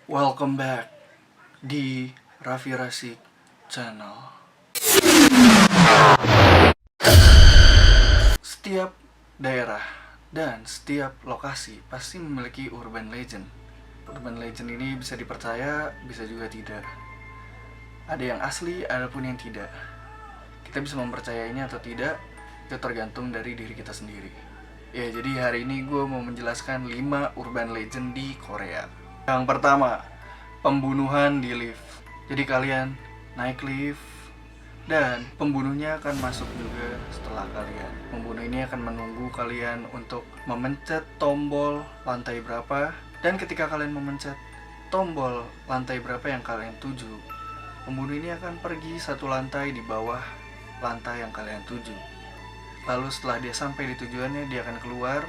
Welcome back di Raffi Rasik Channel. Setiap daerah dan setiap lokasi pasti memiliki urban legend. Urban legend ini bisa dipercaya, bisa juga tidak. Ada yang asli, ada pun yang tidak. Kita bisa mempercayainya atau tidak, itu tergantung dari diri kita sendiri. Ya, jadi hari ini gue mau menjelaskan 5 urban legend di Korea. Yang pertama, pembunuhan di lift. Jadi kalian naik lift dan pembunuhnya akan masuk juga setelah kalian. Pembunuh ini akan menunggu kalian untuk memencet tombol lantai berapa, dan ketika kalian memencet tombol lantai berapa yang kalian tuju, pembunuh ini akan pergi satu lantai di bawah lantai yang kalian tuju. Lalu setelah dia sampai di tujuannya, dia akan keluar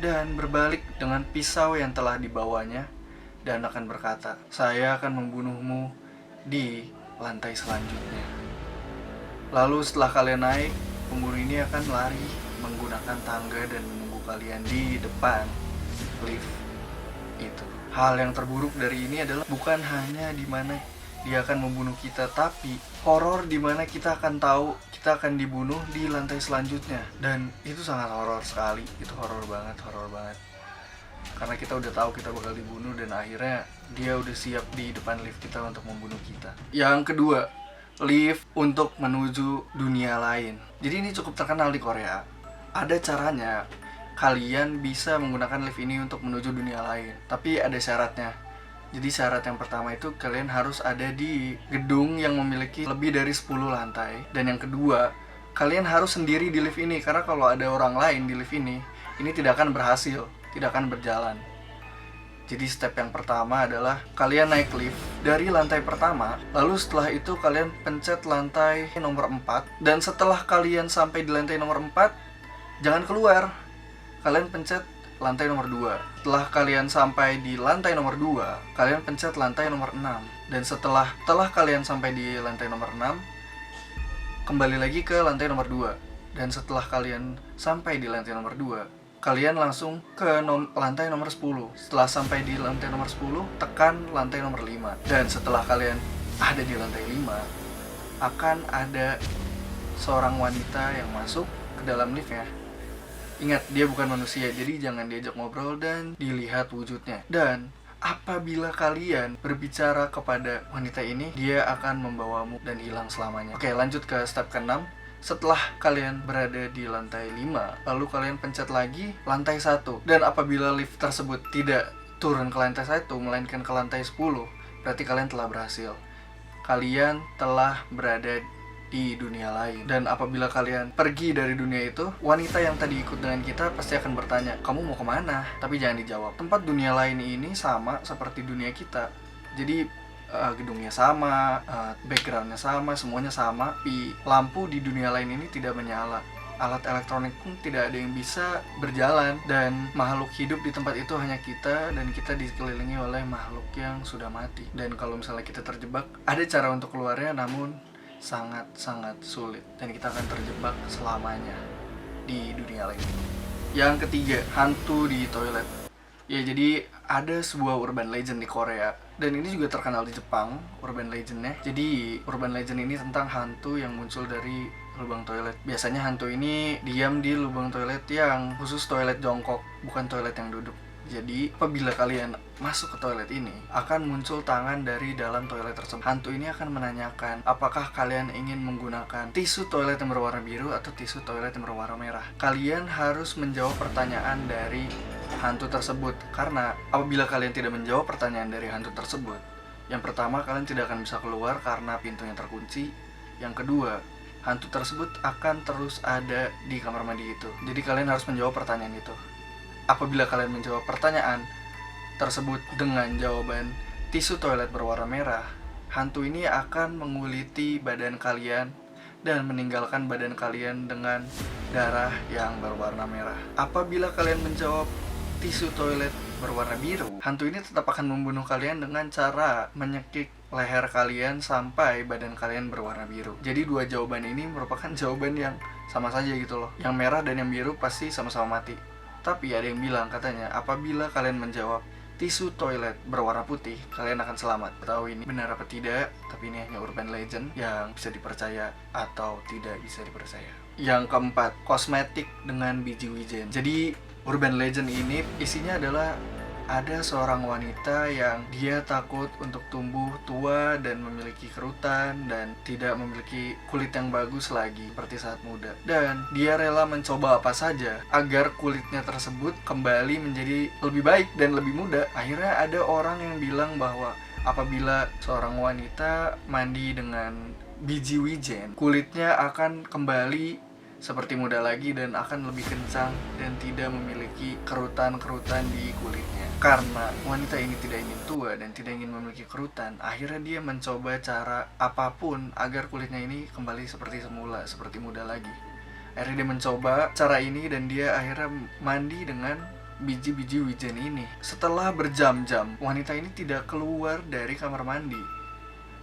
dan berbalik dengan pisau yang telah dibawanya dan akan berkata, "Saya akan membunuhmu di lantai selanjutnya." Lalu setelah kalian naik, pembunuh ini akan lari menggunakan tangga dan menunggu kalian di depan lift itu. Hal yang terburuk dari ini adalah bukan hanya di mana dia akan membunuh kita, tapi horor di mana kita akan tahu kita akan dibunuh di lantai selanjutnya. Dan itu sangat horor sekali. Itu horor banget. Karena kita udah tahu kita bakal dibunuh dan akhirnya dia udah siap di depan lift kita untuk membunuh kita. Yang kedua, lift untuk menuju dunia lain. Jadi ini cukup terkenal di Korea. Ada caranya kalian bisa menggunakan lift ini untuk menuju dunia lain, tapi ada syaratnya. Jadi syarat yang pertama itu kalian harus ada di gedung yang memiliki lebih dari 10 lantai. Dan yang kedua, kalian harus sendiri di lift ini, karena kalau ada orang lain di lift ini tidak akan berhasil, tidak akan berjalan. Jadi step yang pertama adalah kalian naik lift dari lantai pertama, lalu setelah itu kalian pencet lantai nomor 4, dan setelah kalian sampai di lantai nomor 4, jangan keluar. Kalian pencet lantai nomor 2. Setelah kalian sampai di lantai nomor 2, kalian pencet lantai nomor 6. Dan setelah kalian sampai di lantai nomor 6, kembali lagi ke lantai nomor 2. Dan setelah kalian sampai di lantai nomor 2, kalian langsung ke lantai nomor 10. Setelah sampai di lantai nomor 10, tekan lantai nomor 5. Dan setelah kalian ada di lantai 5, akan ada seorang wanita yang masuk ke dalam liftnya. Ingat, dia bukan manusia, jadi jangan diajak ngobrol dan dilihat wujudnya. Dan apabila kalian berbicara kepada wanita ini, dia akan membawamu dan hilang selamanya. Oke, lanjut ke step ke-6. Setelah kalian berada di lantai 5, lalu kalian pencet lagi lantai 1. Dan apabila lift tersebut tidak turun ke lantai 1, melainkan ke lantai 10, berarti kalian telah berhasil. Kalian telah berada di dunia lain. Dan apabila kalian pergi dari dunia itu, wanita yang tadi ikut dengan kita pasti akan bertanya, "Kamu mau kemana?" Tapi jangan dijawab. Tempat dunia lain ini sama seperti dunia kita. Jadi gedungnya sama, backgroundnya sama, semuanya sama, tapi lampu di dunia lain ini tidak menyala. Alat elektronik pun tidak ada yang bisa berjalan, dan makhluk hidup di tempat itu hanya kita, dan kita dikelilingi oleh makhluk yang sudah mati. Dan kalau misalnya kita terjebak, ada cara untuk keluarnya, namun sangat sulit, dan kita akan terjebak selamanya di dunia lain. Yang ketiga, hantu di toilet. Ya, jadi ada sebuah urban legend di Korea, dan ini juga terkenal di Jepang urban legendnya. Jadi urban legend ini tentang hantu yang muncul dari lubang toilet. Biasanya hantu ini diam di lubang toilet yang khusus toilet jongkok, bukan toilet yang duduk. Jadi apabila kalian masuk ke toilet ini, akan muncul tangan dari dalam toilet tersebut. Hantu ini akan menanyakan apakah kalian ingin menggunakan tisu toilet yang berwarna biru atau tisu toilet yang berwarna merah. Kalian harus menjawab pertanyaan dari hantu tersebut, karena apabila kalian tidak menjawab pertanyaan dari hantu tersebut, yang pertama, kalian tidak akan bisa keluar karena pintunya terkunci. Yang kedua, hantu tersebut akan terus ada di kamar mandi itu. Jadi kalian harus menjawab pertanyaan itu. Apabila kalian menjawab pertanyaan tersebut dengan jawaban tisu toilet berwarna merah, hantu ini akan menguliti badan kalian dan meninggalkan badan kalian dengan darah yang berwarna merah. Apabila kalian menjawab tisu toilet berwarna biru, hantu ini tetap akan membunuh kalian dengan cara menyekik leher kalian sampai badan kalian berwarna biru. Jadi dua jawaban ini merupakan jawaban yang sama saja gitu loh. Yang merah dan yang biru pasti sama-sama mati. Tapi ada yang bilang katanya apabila kalian menjawab tisu toilet berwarna putih, kalian akan selamat. Tahu ini benar apa tidak, tapi ini hanya urban legend yang bisa dipercaya atau tidak bisa dipercaya. Yang keempat, kosmetik dengan biji wijen. Jadi urban legend ini isinya adalah ada seorang wanita yang dia takut untuk tumbuh tua dan memiliki kerutan dan tidak memiliki kulit yang bagus lagi seperti saat muda. Dan dia rela mencoba apa saja agar kulitnya tersebut kembali menjadi lebih baik dan lebih muda. Akhirnya ada orang yang bilang bahwa apabila seorang wanita mandi dengan biji wijen, kulitnya akan kembali seperti muda lagi dan akan lebih kencang dan tidak memiliki kerutan-kerutan di kulitnya. Karena wanita ini tidak ingin tua dan tidak ingin memiliki kerutan, akhirnya dia mencoba cara apapun agar kulitnya ini kembali seperti semula, seperti muda lagi. Akhirnya dia mencoba cara ini dan dia akhirnya mandi dengan biji-biji wijen ini. Setelah berjam-jam, wanita ini tidak keluar dari kamar mandi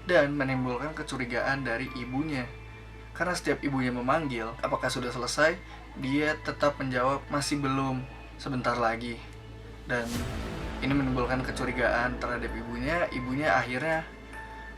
dan menimbulkan kecurigaan dari ibunya. Karena setiap ibunya memanggil, apakah sudah selesai? Dia tetap menjawab, masih belum, sebentar lagi. Dan ini menimbulkan kecurigaan terhadap ibunya. Ibunya akhirnya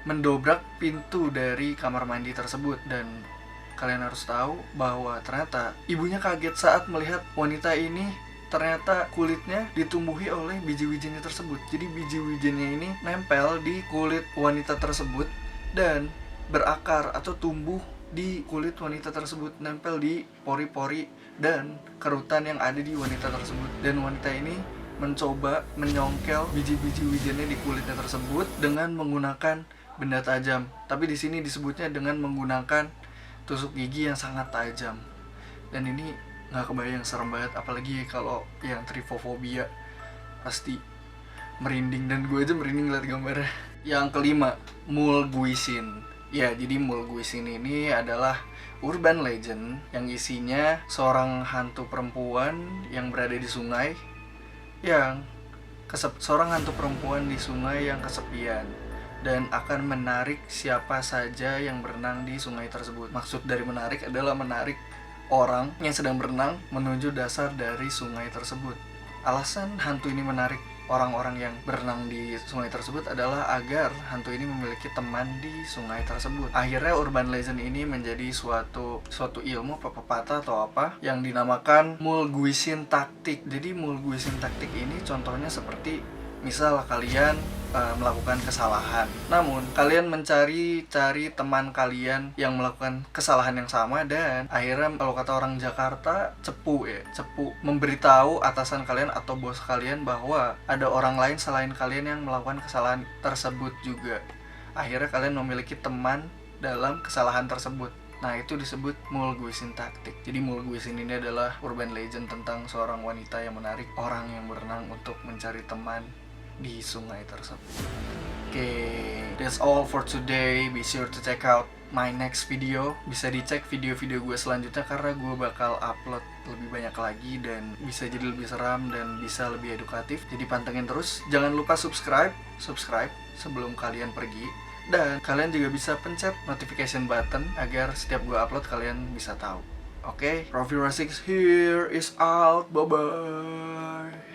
mendobrak pintu dari kamar mandi tersebut. Dan kalian harus tahu bahwa ternyata ibunya kaget saat melihat wanita ini ternyata kulitnya ditumbuhi oleh biji wijennya tersebut. Jadi biji wijennya ini nempel di kulit wanita tersebut dan berakar atau tumbuh di kulit wanita tersebut, nempel di pori-pori dan kerutan yang ada di wanita tersebut. Dan wanita ini mencoba menyongkel biji-biji wijennya di kulitnya tersebut dengan menggunakan benda tajam. Tapi di sini disebutnya dengan menggunakan tusuk gigi yang sangat tajam. Dan ini nggak kebayang, serem banget. Apalagi kalau yang trifofobia pasti merinding, dan gue aja merinding liat gambarnya. Yang kelima, mulguisin. Ya, jadi mulguisin ini adalah urban legend yang isinya seorang hantu perempuan yang berada di sungai yang seorang hantu perempuan di sungai yang kesepian dan akan menarik siapa saja yang berenang di sungai tersebut. Maksud dari menarik adalah menarik orang yang sedang berenang menuju dasar dari sungai tersebut. Alasan hantu ini menarik orang-orang yang berenang di sungai tersebut adalah agar hantu ini memiliki teman di sungai tersebut. Akhirnya urban legend ini menjadi suatu ilmu, pepatah atau apa yang dinamakan mulguisin taktik. Jadi mulguisin taktik ini contohnya seperti misal kalian melakukan kesalahan, namun kalian mencari teman kalian yang melakukan kesalahan yang sama, dan akhirnya kalau kata orang Jakarta cepu memberitahu atasan kalian atau bos kalian bahwa ada orang lain selain kalian yang melakukan kesalahan tersebut juga. Akhirnya kalian memiliki teman dalam kesalahan tersebut. Nah, itu disebut mulguisin taktik. Jadi mulguisin ini adalah urban legend tentang seorang wanita yang menarik orang yang berenang untuk mencari teman di sungai tersebut. That's all for today. Be sure to check out my next video. Bisa dicek video-video gue selanjutnya karena gue bakal upload lebih banyak lagi dan bisa jadi lebih seram dan bisa lebih edukatif. Jadi pantengin terus. Jangan lupa subscribe sebelum kalian pergi. Dan kalian juga bisa pencet notification button agar setiap gue upload kalian bisa tahu. Oke, Profira 6 here is out. Bye bye.